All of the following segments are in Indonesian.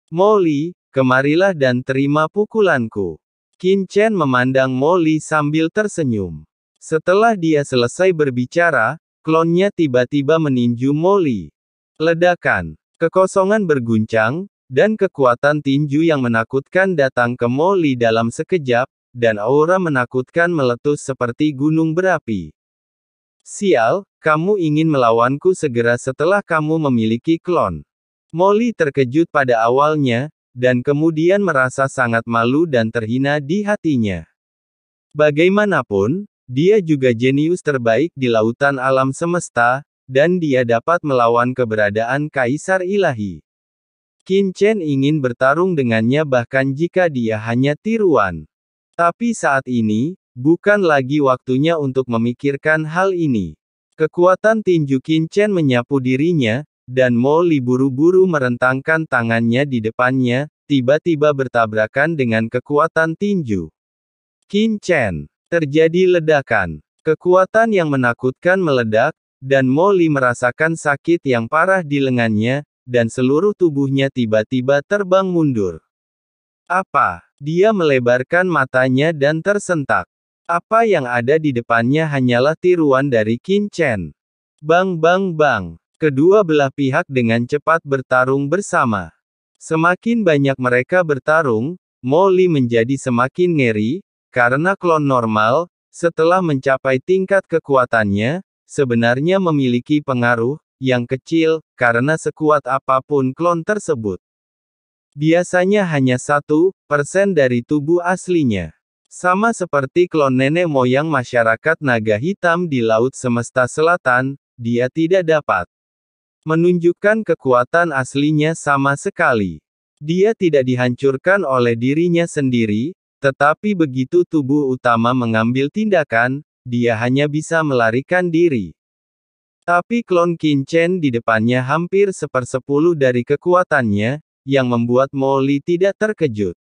Molly, kemarilah dan terima pukulanku. Qin Chen memandang Molly sambil tersenyum. Setelah dia selesai berbicara, klonnya tiba-tiba meninju Molly. Ledakan, kekosongan berguncang, dan kekuatan tinju yang menakutkan datang ke Molly dalam sekejap, dan aura menakutkan meletus seperti gunung berapi. Sial, kamu ingin melawanku segera setelah kamu memiliki klon. Molly terkejut pada awalnya, dan kemudian merasa sangat malu dan terhina di hatinya. Bagaimanapun, dia juga jenius terbaik di lautan alam semesta, dan dia dapat melawan keberadaan Kaisar Ilahi. Qin Chen ingin bertarung dengannya bahkan jika dia hanya tiruan. Tapi saat ini, bukan lagi waktunya untuk memikirkan hal ini. Kekuatan tinju Qin Chen menyapu dirinya, dan Molly buru-buru merentangkan tangannya di depannya, tiba-tiba bertabrakan dengan kekuatan tinju Qin Chen. Terjadi ledakan. Kekuatan yang menakutkan meledak, dan Molly merasakan sakit yang parah di lengannya, dan seluruh tubuhnya tiba-tiba terbang mundur. Apa? Dia melebarkan matanya dan tersentak. Apa yang ada di depannya hanyalah tiruan dari Qin Chen. Bang bang bang. Kedua belah pihak dengan cepat bertarung bersama. Semakin banyak mereka bertarung, Molly menjadi semakin ngeri, karena klon normal, setelah mencapai tingkat kekuatannya, sebenarnya memiliki pengaruh yang kecil, karena sekuat apapun klon tersebut. Biasanya hanya 1% dari tubuh aslinya. Sama seperti klon nenek moyang masyarakat naga hitam di Laut Semesta Selatan, dia tidak dapat menunjukkan kekuatan aslinya sama sekali. Dia tidak dihancurkan oleh dirinya sendiri, tetapi begitu tubuh utama mengambil tindakan, dia hanya bisa melarikan diri. Tapi klon Qin Chen di depannya hampir 1/10 dari kekuatannya, yang membuat Molly tidak terkejut.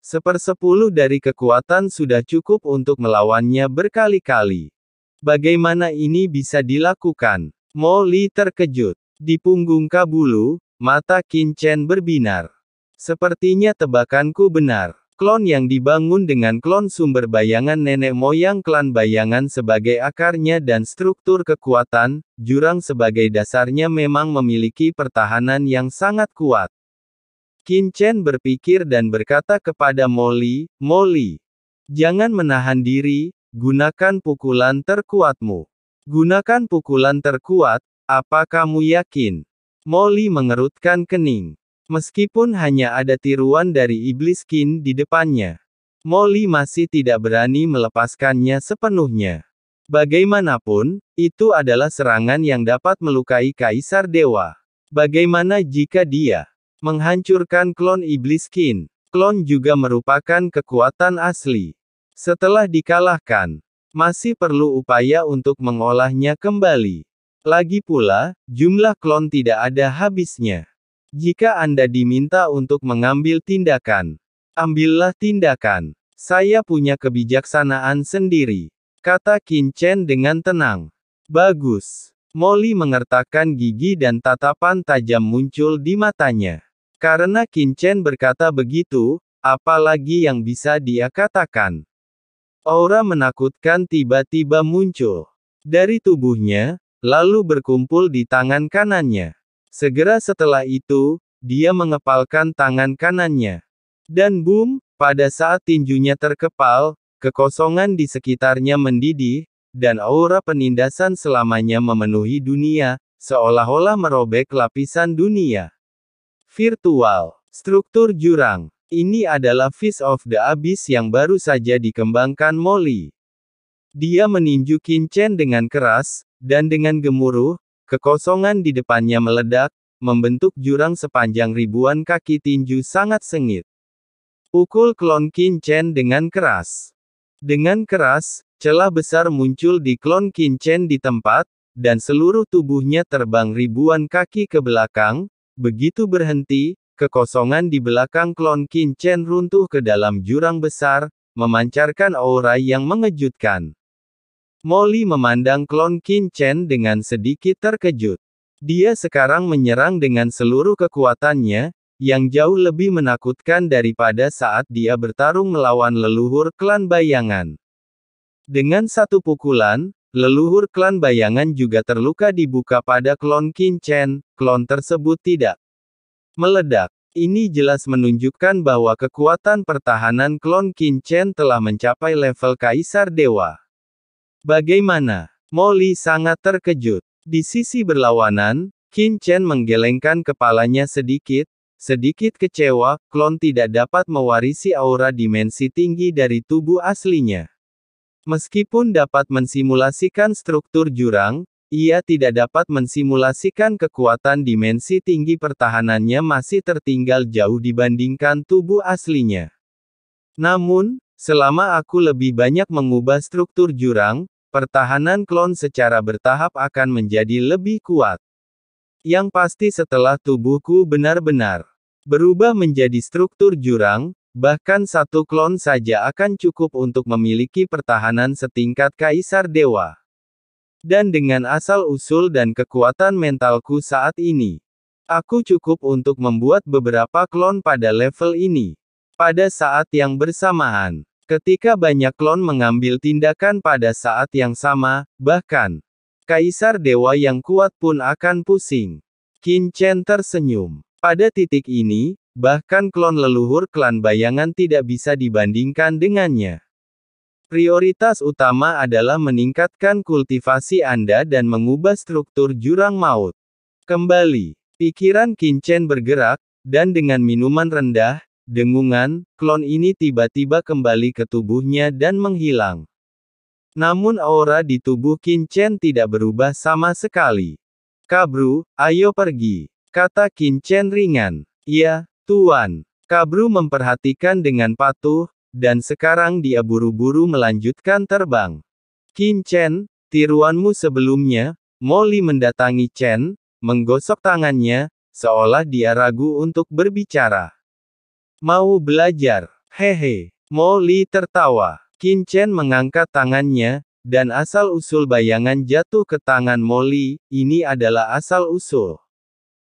1/10 dari kekuatan sudah cukup untuk melawannya berkali-kali. Bagaimana ini bisa dilakukan? Molly terkejut. Di punggung Kabulu, mata Qin Chen berbinar. Sepertinya tebakanku benar. Klon yang dibangun dengan klon sumber bayangan nenek moyang klan bayangan sebagai akarnya dan struktur kekuatan, jurang sebagai dasarnya memang memiliki pertahanan yang sangat kuat. Qin Chen berpikir dan berkata kepada Molly, "Molly, jangan menahan diri, gunakan pukulan terkuatmu." Gunakan pukulan terkuat, apa kamu yakin? Molly mengerutkan kening. Meskipun hanya ada tiruan dari iblis Qin di depannya, Molly masih tidak berani melepaskannya sepenuhnya. Bagaimanapun, itu adalah serangan yang dapat melukai Kaisar Dewa. Bagaimana jika dia menghancurkan klon iblis Qin? Klon juga merupakan kekuatan asli. Setelah dikalahkan, masih perlu upaya untuk mengolahnya kembali. Lagi pula, jumlah klon tidak ada habisnya. Jika Anda diminta untuk mengambil tindakan, ambillah tindakan. Saya punya kebijaksanaan sendiri, kata Qin Chen dengan tenang. Bagus. Molly mengertakkan gigi dan tatapan tajam muncul di matanya. Karena Qin Chen berkata begitu, apalagi yang bisa dia katakan? Aura menakutkan tiba-tiba muncul dari tubuhnya, lalu berkumpul di tangan kanannya. Segera setelah itu, dia mengepalkan tangan kanannya. Dan boom, pada saat tinjunya terkepal, kekosongan di sekitarnya mendidih, dan aura penindasan selamanya memenuhi dunia, seolah-olah merobek lapisan dunia virtual. Struktur jurang. Ini adalah Fist of the Abyss yang baru saja dikembangkan Molly. Dia meninju Qin Chen dengan keras, dan dengan gemuruh, kekosongan di depannya meledak, membentuk jurang sepanjang ribuan kaki tinju sangat sengit. Pukul klon Qin Chen dengan keras. Dengan keras, celah besar muncul di klon Qin Chen di tempat, dan seluruh tubuhnya terbang ribuan kaki ke belakang. Begitu berhenti, kekosongan di belakang klon Qin Chen runtuh ke dalam jurang besar, memancarkan aura yang mengejutkan. Molly memandang klon Qin Chen dengan sedikit terkejut. Dia sekarang menyerang dengan seluruh kekuatannya, yang jauh lebih menakutkan daripada saat dia bertarung melawan leluhur klan bayangan. Dengan satu pukulan, leluhur klan bayangan juga terluka dibuka pada klon Qin Chen. Klon tersebut tidak meledak. Ini jelas menunjukkan bahwa kekuatan pertahanan klon Qin Chen telah mencapai level Kaisar Dewa. Bagaimana? Molly sangat terkejut. Di sisi berlawanan, Qin Chen menggelengkan kepalanya sedikit kecewa. Klon tidak dapat mewarisi aura dimensi tinggi dari tubuh aslinya. Meskipun dapat mensimulasikan struktur jurang, ia tidak dapat mensimulasikan kekuatan dimensi tinggi. Pertahanannya masih tertinggal jauh dibandingkan tubuh aslinya. Namun, selama aku lebih banyak mengubah struktur jurang, pertahanan klon secara bertahap akan menjadi lebih kuat. Yang pasti setelah tubuhku benar-benar berubah menjadi struktur jurang, bahkan satu klon saja akan cukup untuk memiliki pertahanan setingkat Kaisar Dewa. Dan dengan asal-usul dan kekuatan mentalku saat ini, aku cukup untuk membuat beberapa klon pada level ini. Pada saat yang bersamaan, ketika banyak klon mengambil tindakan pada saat yang sama, bahkan Kaisar Dewa yang kuat pun akan pusing. Qin Chen tersenyum. Pada titik ini, bahkan klon leluhur klan bayangan tidak bisa dibandingkan dengannya. Prioritas utama adalah meningkatkan kultivasi Anda dan mengubah struktur jurang maut. Kembali, pikiran Qin Chen bergerak, dan dengan minuman rendah, dengungan, klon ini tiba-tiba kembali ke tubuhnya dan menghilang. Namun aura di tubuh Qin Chen tidak berubah sama sekali. "Kabru, ayo pergi," kata Qin Chen ringan. "Iya, Tuan." Kabru memperhatikan dengan patuh, dan sekarang dia buru-buru melanjutkan terbang. "Qin Chen, tiruanmu sebelumnya." Molly mendatangi Chen, menggosok tangannya, seolah dia ragu untuk berbicara. "Mau belajar? Hehe." Molly tertawa. Qin Chen mengangkat tangannya, dan asal-usul bayangan jatuh ke tangan Molly. Ini adalah asal-usul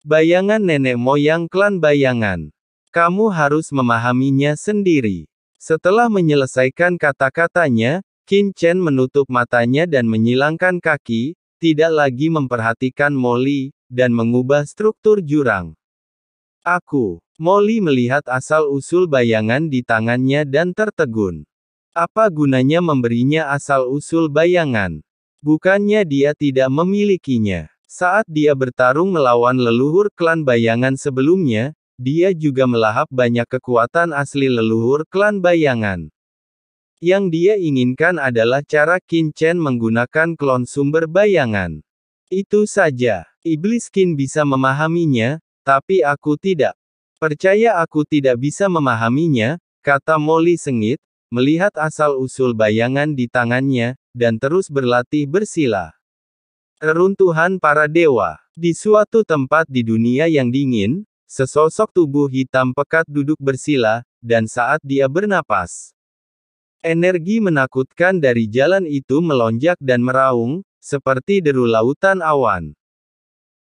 bayangan nenek moyang klan bayangan. Kamu harus memahaminya sendiri. Setelah menyelesaikan kata-katanya, Qin Chen menutup matanya dan menyilangkan kaki, tidak lagi memperhatikan Molly, dan mengubah struktur jurang. Molly melihat asal-usul bayangan di tangannya dan tertegun. Apa gunanya memberinya asal-usul bayangan? Bukannya dia tidak memilikinya. Saat dia bertarung melawan leluhur klan bayangan sebelumnya, dia juga melahap banyak kekuatan asli leluhur klan bayangan. Yang dia inginkan adalah cara Qin Chen menggunakan klon sumber bayangan. Itu saja. Iblis Qin bisa memahaminya, tapi aku tidak. Percaya aku tidak bisa memahaminya, kata Molly sengit, melihat asal-usul bayangan di tangannya, dan terus berlatih bersila. Reruntuhan para dewa. Di suatu tempat di dunia yang dingin, sesosok tubuh hitam pekat duduk bersila, dan saat dia bernapas, energi menakutkan dari jalan itu melonjak dan meraung, seperti deru lautan awan.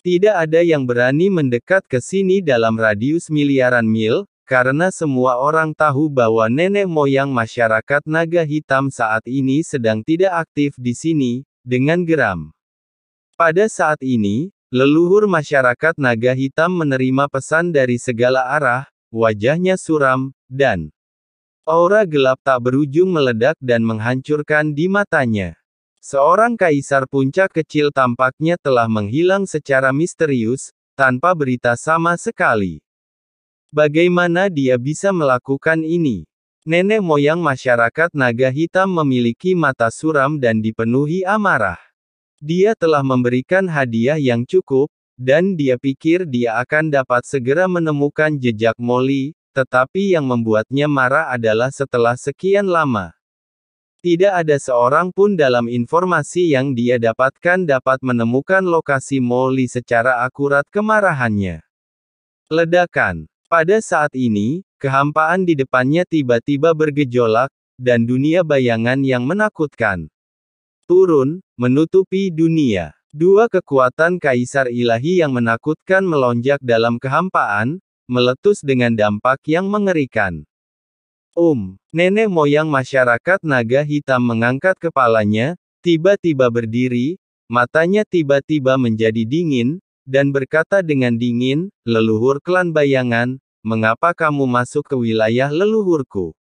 Tidak ada yang berani mendekat ke sini dalam radius miliaran mil, karena semua orang tahu bahwa nenek moyang masyarakat naga hitam saat ini sedang tidak aktif di sini, dengan geram. Pada saat ini, leluhur masyarakat naga hitam menerima pesan dari segala arah, wajahnya suram, dan aura gelap tak berujung meledak dan menghancurkan di matanya. Seorang kaisar puncak kecil tampaknya telah menghilang secara misterius, tanpa berita sama sekali. Bagaimana dia bisa melakukan ini? Nenek moyang masyarakat naga hitam memiliki mata suram dan dipenuhi amarah. Dia telah memberikan hadiah yang cukup, dan dia pikir dia akan dapat segera menemukan jejak Molly, tetapi yang membuatnya marah adalah setelah sekian lama, tidak ada seorang pun dalam informasi yang dia dapatkan dapat menemukan lokasi Molly secara akurat. Kemarahannya ledakan. Pada saat ini, kehampaan di depannya tiba-tiba bergejolak, dan dunia bayangan yang menakutkan turun, menutupi dunia. Dua kekuatan kaisar ilahi yang menakutkan melonjak dalam kehampaan, meletus dengan dampak yang mengerikan. Nenek moyang masyarakat naga hitam mengangkat kepalanya, tiba-tiba berdiri, matanya tiba-tiba menjadi dingin, dan berkata dengan dingin, "Leluhur klan bayangan, mengapa kamu masuk ke wilayah leluhurku?"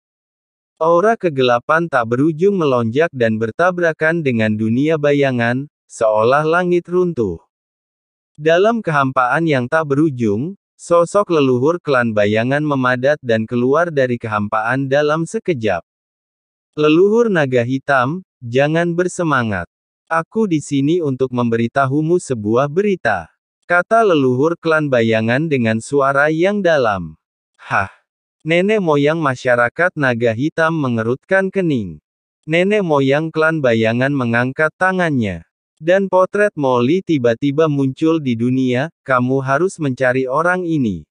Aura kegelapan tak berujung melonjak dan bertabrakan dengan dunia bayangan, seolah langit runtuh. Dalam kehampaan yang tak berujung, sosok leluhur klan bayangan memadat dan keluar dari kehampaan dalam sekejap. "Leluhur naga hitam, jangan bersemangat. Aku di sini untuk memberitahumu sebuah berita," kata leluhur klan bayangan dengan suara yang dalam. "Hah?" Nenek moyang masyarakat naga hitam mengerutkan kening. Nenek moyang klan bayangan mengangkat tangannya. Dan potret Molly tiba-tiba muncul di dunia. "Kamu harus mencari orang ini.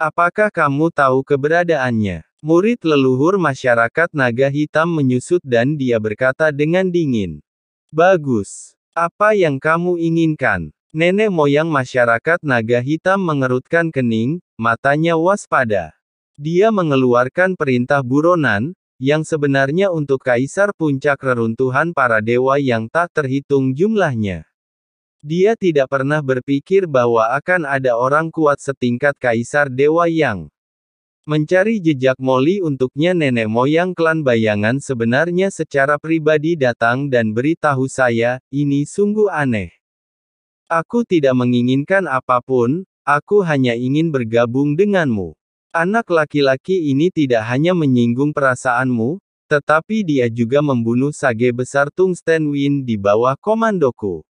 Apakah kamu tahu keberadaannya?" Murid leluhur masyarakat naga hitam menyusut dan dia berkata dengan dingin. "Bagus. Apa yang kamu inginkan?" Nenek moyang masyarakat naga hitam mengerutkan kening, matanya waspada. Dia mengeluarkan perintah buronan, yang sebenarnya untuk kaisar puncak reruntuhan para dewa yang tak terhitung jumlahnya. Dia tidak pernah berpikir bahwa akan ada orang kuat setingkat kaisar dewa yang mencari jejak Molly untuknya. Nenek moyang klan bayangan sebenarnya secara pribadi datang dan beritahu saya, "Ini sungguh aneh. Aku tidak menginginkan apapun, aku hanya ingin bergabung denganmu." Anak laki-laki ini tidak hanya menyinggung perasaanmu, tetapi dia juga membunuh sage besar Tungsten Wind di bawah komandoku.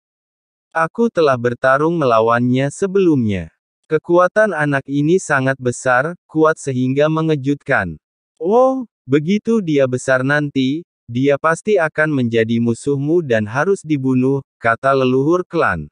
Aku telah bertarung melawannya sebelumnya. Kekuatan anak ini sangat besar, kuat sehingga mengejutkan. Oh, begitu dia besar nanti, dia pasti akan menjadi musuhmu dan harus dibunuh, kata leluhur klan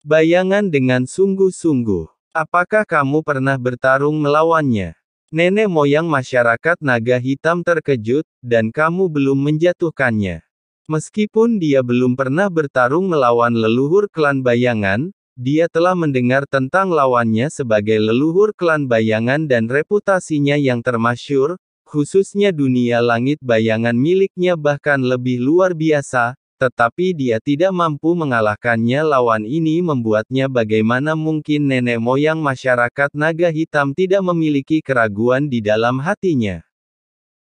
bayangan dengan sungguh-sungguh. "Apakah kamu pernah bertarung melawannya?" Nenek moyang masyarakat naga hitam terkejut, "Dan kamu belum menjatuhkannya." Meskipun dia belum pernah bertarung melawan leluhur klan bayangan, dia telah mendengar tentang lawannya sebagai leluhur klan bayangan dan reputasinya yang termasyhur, khususnya dunia langit bayangan miliknya bahkan lebih luar biasa. Tetapi dia tidak mampu mengalahkannya. Lawan ini membuatnya bagaimana mungkin nenek moyang masyarakat naga hitam tidak memiliki keraguan di dalam hatinya.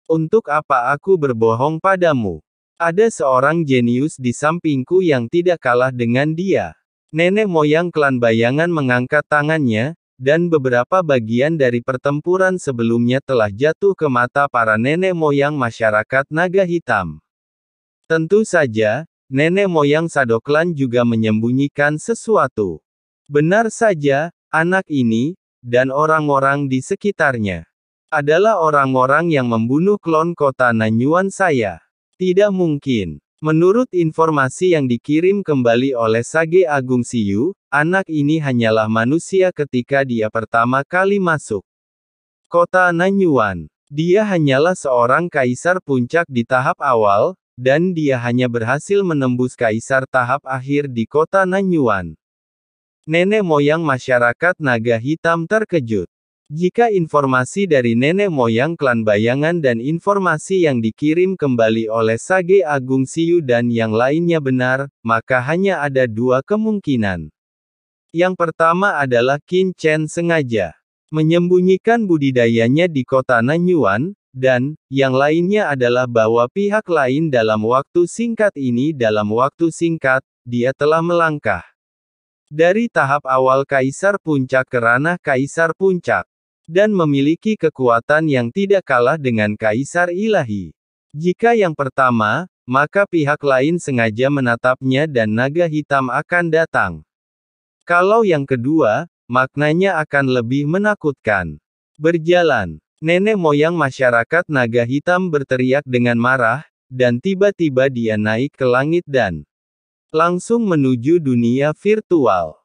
"Untuk apa aku berbohong padamu? Ada seorang jenius di sampingku yang tidak kalah dengan dia." Nenek moyang klan bayangan mengangkat tangannya, dan beberapa bagian dari pertempuran sebelumnya telah jatuh ke mata para nenek moyang masyarakat naga hitam. Tentu saja, nenek moyang Sadoklan juga menyembunyikan sesuatu. Benar saja, anak ini, dan orang-orang di sekitarnya, adalah orang-orang yang membunuh klon kota Nanyuan saya. Tidak mungkin. Menurut informasi yang dikirim kembali oleh Sage Agung Siyu, anak ini hanyalah manusia ketika dia pertama kali masuk kota Nanyuan. Dia hanyalah seorang kaisar puncak di tahap awal, dan dia hanya berhasil menembus kaisar tahap akhir di kota Nanyuan. Nenek moyang masyarakat naga hitam terkejut. Jika informasi dari nenek moyang klan bayangan dan informasi yang dikirim kembali oleh Sage Agung Siyu dan yang lainnya benar, maka hanya ada dua kemungkinan. Yang pertama adalah Qin Chen sengaja menyembunyikan budidayanya di kota Nanyuan, dan yang lainnya adalah bahwa pihak lain dalam waktu singkat dia telah melangkah dari tahap awal kaisar puncak ke ranah kaisar puncak, dan memiliki kekuatan yang tidak kalah dengan kaisar ilahi. Jika yang pertama, maka pihak lain sengaja menatapnya dan naga hitam akan datang. Kalau yang kedua, maknanya akan lebih menakutkan. Berjalan. Nenek moyang masyarakat naga hitam berteriak dengan marah, dan tiba-tiba dia naik ke langit dan langsung menuju dunia virtual.